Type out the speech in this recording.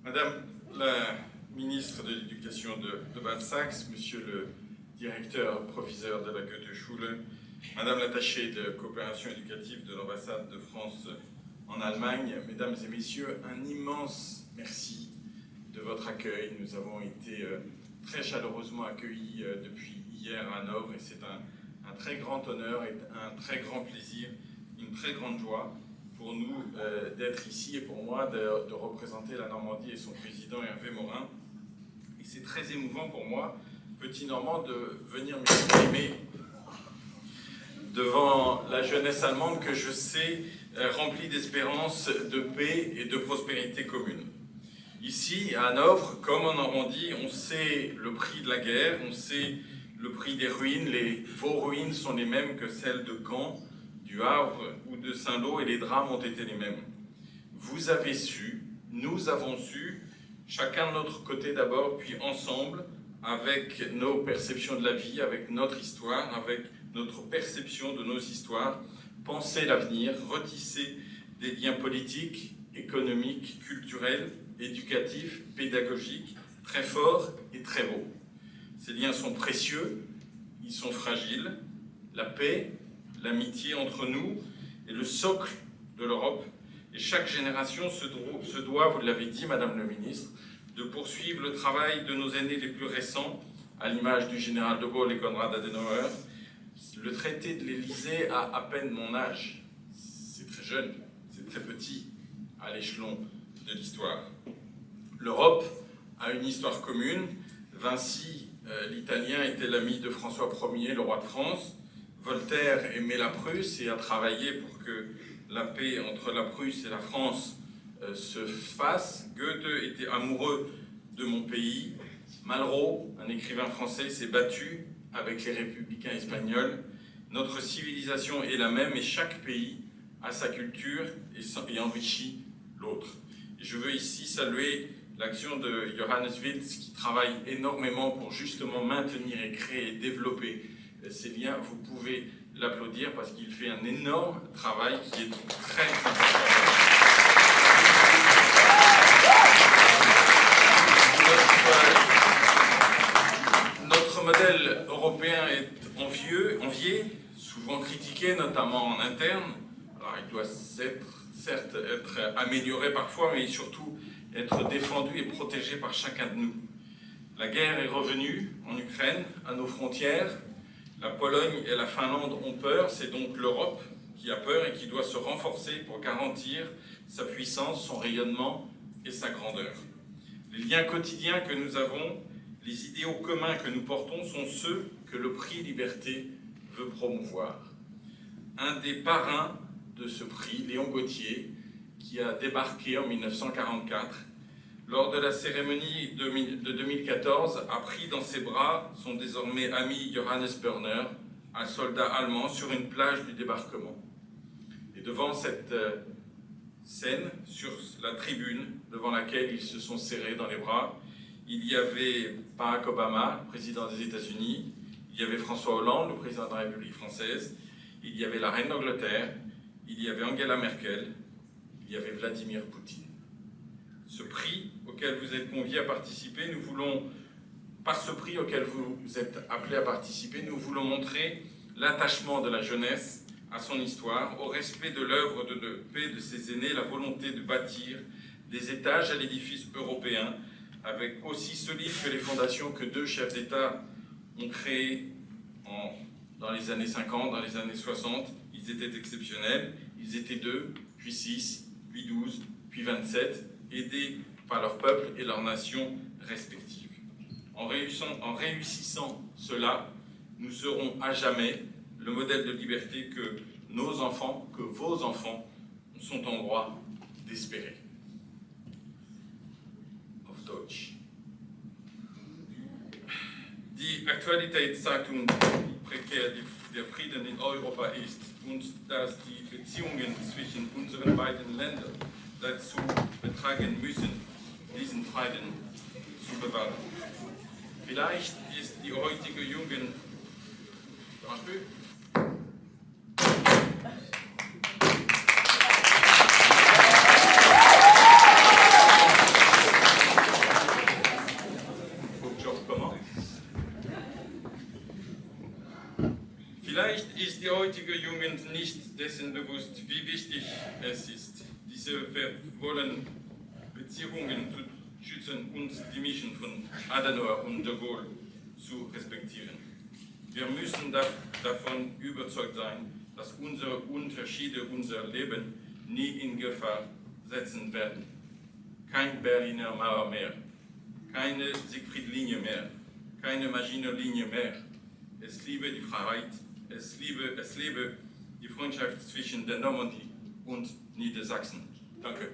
Madame la ministre de l'Éducation de Bad Saxe, Monsieur le directeur proviseur de la Goethe-Schule, Madame l'attachée de coopération éducative de l'ambassade de France en Allemagne, Mesdames et Messieurs, un immense merci de votre accueil. Nous avons été très chaleureusement accueillis depuis hier à Hanovre et c'est un très grand honneur et un très grand plaisir, une très grande joie pour nous d'être ici et pour moi de représenter la Normandie et son président Hervé Morin. Et c'est très émouvant pour moi, petit Normand, de venir m'exprimer devant la jeunesse allemande que je sais remplie d'espérance, de paix et de prospérité commune. Ici, à Hanovre, comme en Normandie, on sait le prix de la guerre, on sait le prix des ruines. Vos ruines sont les mêmes que celles de Caen, du Havre ou de Saint-Lô, et les drames ont été les mêmes. Vous avez su, nous avons su, chacun de notre côté d'abord, puis ensemble, avec nos perceptions de la vie, avec notre histoire, avec notre perception de nos histoires, penser l'avenir, retisser des liens politiques, économiques, culturels, éducatifs, pédagogiques, très forts et très beaux. Ces liens sont précieux, ils sont fragiles. La paix, l'amitié entre nous est le socle de l'Europe. Et chaque génération se doit, vous l'avez dit, Madame le Ministre, de poursuivre le travail de nos aînés les plus récents, à l'image du général de Gaulle et Konrad Adenauer. Le traité de l'Élysée a à peine mon âge. C'est très jeune, c'est très petit à l'échelon de l'histoire. L'Europe a une histoire commune. Vinci, l'Italien, était l'ami de François Ier, le roi de France. Voltaire aimait la Prusse et a travaillé pour que la paix entre la Prusse et la France se fasse. Goethe était amoureux de mon pays. Malraux, un écrivain français, s'est battu avec les républicains espagnols. Notre civilisation est la même et chaque pays a sa culture et enrichit l'autre. Je veux ici saluer l'action de Johannes Wilz qui travaille énormément pour justement maintenir et créer et développer ces liens. Vous pouvez l'applaudir parce qu'il fait un énorme travail qui est très important. Notre modèle européen est envié, souvent critiqué, notamment en interne. Alors il doit certes être amélioré parfois, mais surtout être défendu et protégé par chacun de nous. La guerre est revenue en Ukraine, à nos frontières. La Pologne et la Finlande ont peur, c'est donc l'Europe qui a peur et qui doit se renforcer pour garantir sa puissance, son rayonnement et sa grandeur. Les liens quotidiens que nous avons, les idéaux communs que nous portons sont ceux que le prix Liberté veut promouvoir. Un des parrains de ce prix, Léon Gauthier, qui a débarqué en 1944, lors de la cérémonie de 2014, a pris dans ses bras son désormais ami Johannes Börner, un soldat allemand, sur une plage du débarquement. Et devant cette scène, sur la tribune devant laquelle ils se sont serrés dans les bras, il y avait Barack Obama, le président des États-Unis, il y avait François Hollande, le président de la République française, il y avait la reine d'Angleterre, il y avait Angela Merkel, il y avait Vladimir Poutine. Ce prix auquel vous êtes conviés à participer, nous voulons, par ce prix auquel vous êtes appelés à participer, nous voulons montrer l'attachement de la jeunesse à son histoire, au respect de l'œuvre de paix de ses aînés, la volonté de bâtir des étages à l'édifice européen, avec aussi solide que les fondations que deux chefs d'État ont créées dans les années 50, dans les années 60. Ils étaient exceptionnels, ils étaient 2, puis 6, puis 12, puis 27, aidés par leur peuple et leurs nations respectives. En réussissant cela, nous serons à jamais le modèle de liberté que nos enfants, que vos enfants, sont en droit d'espérer. Auf Deutsch. Die Aktualität sagt uns, wie prekär der Frieden in Europa ist und dass die Beziehungen zwischen unseren beiden Ländern dazu beitragen müssen, diesen Frieden zu bewahren. Vielleicht ist die heutige Jugend Vielleicht ist die heutige Jugend nicht dessen bewusst, wie wichtig es ist, diese verwollenen Beziehungen zu schützen und die Mission von Adenauer und de Gaulle zu respektieren. Wir müssen davon überzeugt sein, dass unsere Unterschiede unser Leben nie in Gefahr setzen werden. Kein Berliner Mauer mehr, keine Siegfried-Linie mehr, keine Maginot-Linie mehr. Es liebe die Freiheit, es lebe die Freundschaft zwischen der Normandie und Niedersachsen. Danke.